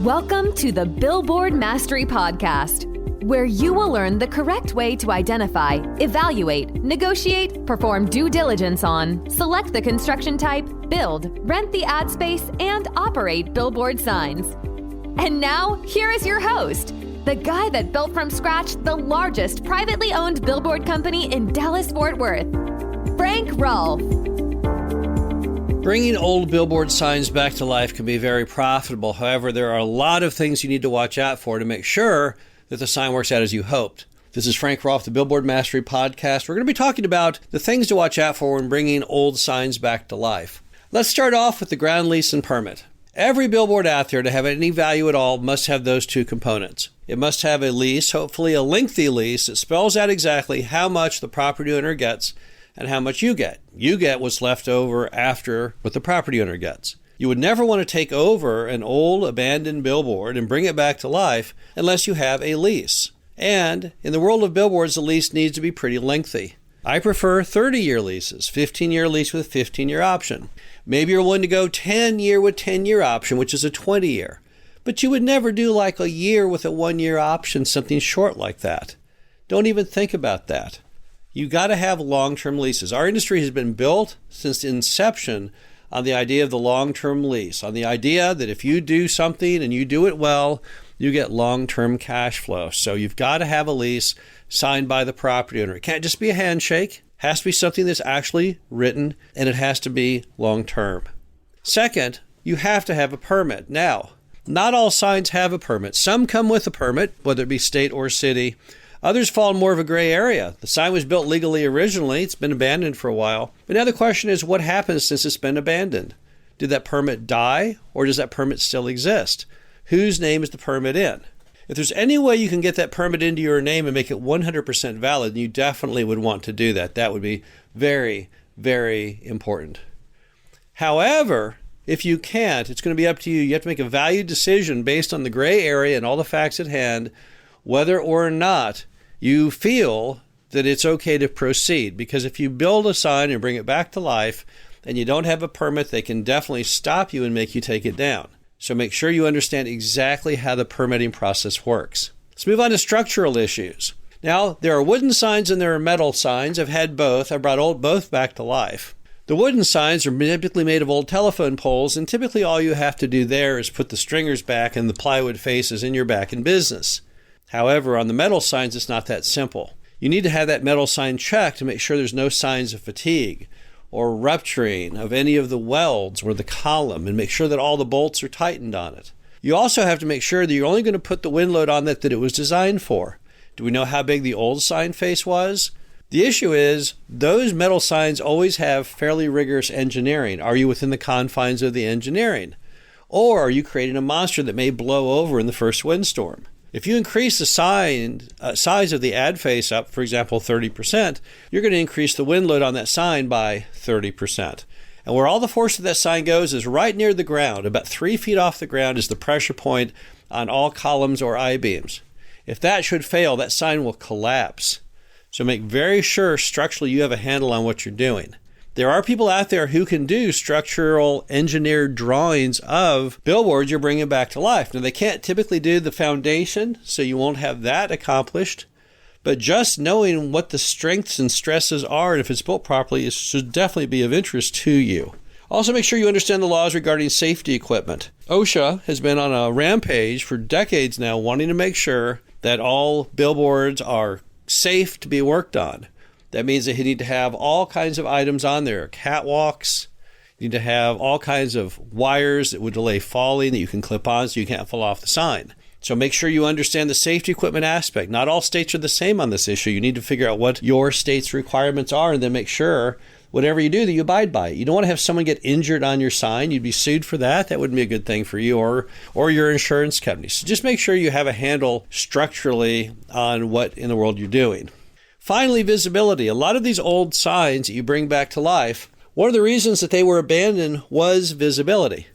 Welcome to the Billboard Mastery Podcast, where you will learn the correct way to identify, evaluate, negotiate, perform due diligence on, select the construction type, build, rent the ad space, and operate billboard signs. And now, here is your host, the guy that built from scratch the largest privately owned billboard company in Dallas-Fort Worth, Frank Rolfe. Bringing old billboard signs back to life can be very profitable. However, there are a lot of things you need to watch out for to make sure that the sign works out as you hoped. This is Frank Rolfe, the Billboard Mastery Podcast. We're going to be talking about the things to watch out for when bringing old signs back to life. Let's start off with the ground lease and permit. Every billboard out there to have any value at all must have those two components. It must have a lease, hopefully a lengthy lease that spells out exactly how much the property owner gets and how much you get. You get what's left over after what the property owner gets. You would never want to take over an old abandoned billboard and bring it back to life unless you have a lease. And in the world of billboards, the lease needs to be pretty lengthy. I prefer 30-year leases, 15-year lease with 15-year option. Maybe you're willing to go 10-year with 10-year option, which is a 20-year. But you would never do like a year with a 1-year option, something short like that. Don't even think about that. You got to have long-term leases. Our industry has been built since inception on the idea of the long-term lease, on the idea that if you do something and you do it well, you get long-term cash flow. So you've got to have a lease signed by the property owner. It can't just be a handshake. It has to be something that's actually written, and it has to be long-term. Second, you have to have a permit. Now, not all signs have a permit. Some come with a permit, whether it be state or city. Others fall in more of a gray area. The sign was built legally originally. It's been abandoned for a while. But now the question is, what happens since it's been abandoned? Did that permit die, or does that permit still exist? Whose name is the permit in? If there's any way you can get that permit into your name and make it 100% valid, you definitely would want to do that. That would be very, very important. However, if you can't, it's going to be up to you. You have to make a valued decision based on the gray area and all the facts at hand, whether or not you feel that it's okay to proceed. Because if you build a sign and bring it back to life and you don't have a permit, they can definitely stop you and make you take it down. So make sure you understand exactly how the permitting process works. Let's move on to structural issues. Now, there are wooden signs and there are metal signs. I've had both. I brought both back to life. The wooden signs are typically made of old telephone poles, and typically all you have to do there is put the stringers back and the plywood faces and you're back in business. However, on the metal signs, it's not that simple. You need to have that metal sign checked to make sure there's no signs of fatigue or rupturing of any of the welds or the column, and make sure that all the bolts are tightened on it. You also have to make sure that you're only going to put the wind load on that it was designed for. Do we know how big the old sign face was? The issue is those metal signs always have fairly rigorous engineering. Are you within the confines of the engineering? Or are you creating a monster that may blow over in the first windstorm? If you increase the size of the ad face up, for example, 30%, you're going to increase the wind load on that sign by 30%. And where all the force of that sign goes is right near the ground. About 3 feet off the ground is the pressure point on all columns or I-beams. If that should fail, that sign will collapse. So make very sure structurally you have a handle on what you're doing. There are people out there who can do structural engineered drawings of billboards you're bringing back to life. Now, they can't typically do the foundation, so you won't have that accomplished. But just knowing what the strengths and stresses are and if it's built properly should definitely be of interest to you. Also, make sure you understand the laws regarding safety equipment. OSHA has been on a rampage for decades now, wanting to make sure that all billboards are safe to be worked on. That means that you need to have all kinds of items on there, catwalks. You need to have all kinds of wires that would delay falling that you can clip on so you can't fall off the sign. So make sure you understand the safety equipment aspect. Not all states are the same on this issue. You need to figure out what your state's requirements are and then make sure whatever you do that you abide by it. You don't want to have someone get injured on your sign. You'd be sued for that. That wouldn't be a good thing for you or your insurance company. So just make sure you have a handle structurally on what in the world you're doing. Finally, visibility. A lot of these old signs that you bring back to life, one of the reasons that they were abandoned was visibility.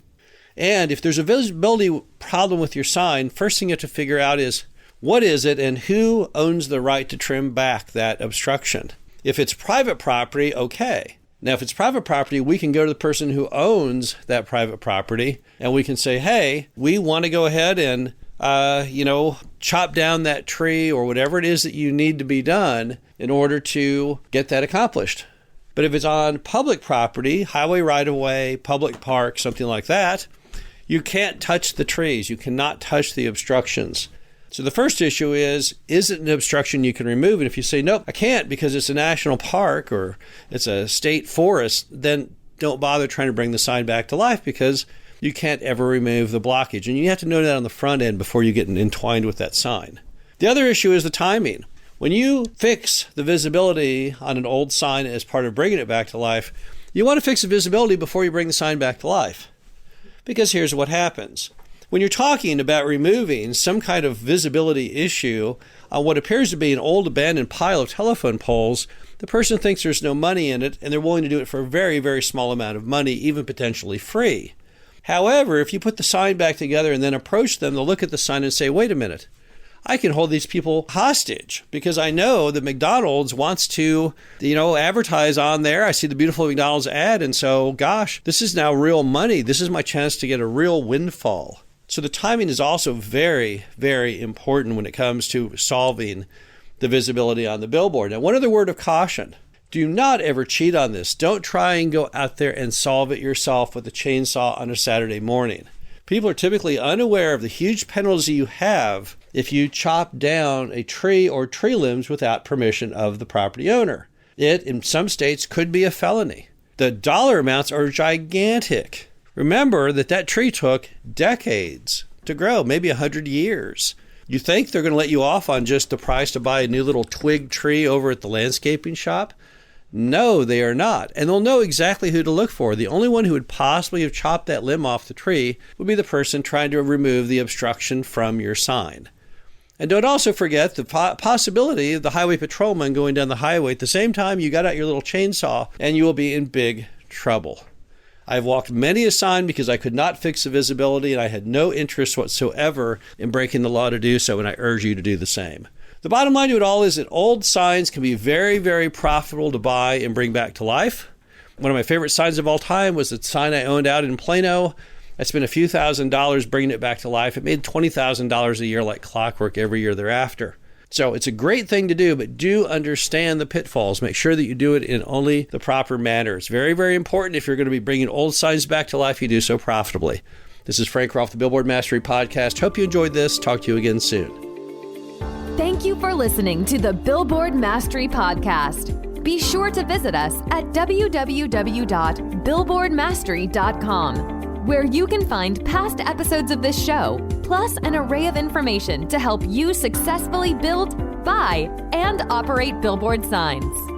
And if there's a visibility problem with your sign, first thing you have to figure out is what is it and who owns the right to trim back that obstruction. If it's private property, okay. Now, if it's private property, we can go to the person who owns that private property and we can say, hey, we want to go ahead and, chop down that tree or whatever it is that you need to be done in order to get that accomplished. But if it's on public property, highway right-of-way, public park, something like that, you can't touch the trees. You cannot touch the obstructions. So the first issue is it an obstruction you can remove? And if you say, nope, I can't because it's a national park or it's a state forest, then don't bother trying to bring the sign back to life because you can't ever remove the blockage. And you have to know that on the front end before you get entwined with that sign. The other issue is the timing. When you fix the visibility on an old sign as part of bringing it back to life, you want to fix the visibility before you bring the sign back to life. Because here's what happens. When you're talking about removing some kind of visibility issue on what appears to be an old abandoned pile of telephone poles, the person thinks there's no money in it and they're willing to do it for a very, very small amount of money, even potentially free. However, if you put the sign back together and then approach them, they'll look at the sign and say, wait a minute, I can hold these people hostage because I know that McDonald's wants to, advertise on there. I see the beautiful McDonald's ad. And so, gosh, this is now real money. This is my chance to get a real windfall. So the timing is also very, very important when it comes to solving the visibility on the billboard. Now, one other word of caution. Do not ever cheat on this. Don't try and go out there and solve it yourself with a chainsaw on a Saturday morning. People are typically unaware of the huge penalty you have if you chop down a tree or tree limbs without permission of the property owner. It, in some states, could be a felony. The dollar amounts are gigantic. Remember that tree took decades to grow, maybe 100 years. You think they're going to let you off on just the price to buy a new little twig tree over at the landscaping shop? No, they are not. And they'll know exactly who to look for. The only one who would possibly have chopped that limb off the tree would be the person trying to remove the obstruction from your sign. And don't also forget the possibility of the highway patrolman going down the highway at the same time you got out your little chainsaw, and you will be in big trouble. I've walked many a sign because I could not fix the visibility and I had no interest whatsoever in breaking the law to do so, and I urge you to do the same. The bottom line to it all is that old signs can be very, very profitable to buy and bring back to life. One of my favorite signs of all time was the sign I owned out in Plano. I spent a few $1,000s bringing it back to life. It made $20,000 a year like clockwork every year thereafter. So it's a great thing to do, but do understand the pitfalls. Make sure that you do it in only the proper manner. It's very, very important if you're going to be bringing old signs back to life, you do so profitably. This is Frank Rolfe, the Billboard Mastery Podcast. Hope you enjoyed this. Talk to you again soon. Thank you for listening to the Billboard Mastery Podcast. Be sure to visit us at www.billboardmastery.com. where you can find past episodes of this show, plus an array of information to help you successfully build, buy, and operate billboard signs.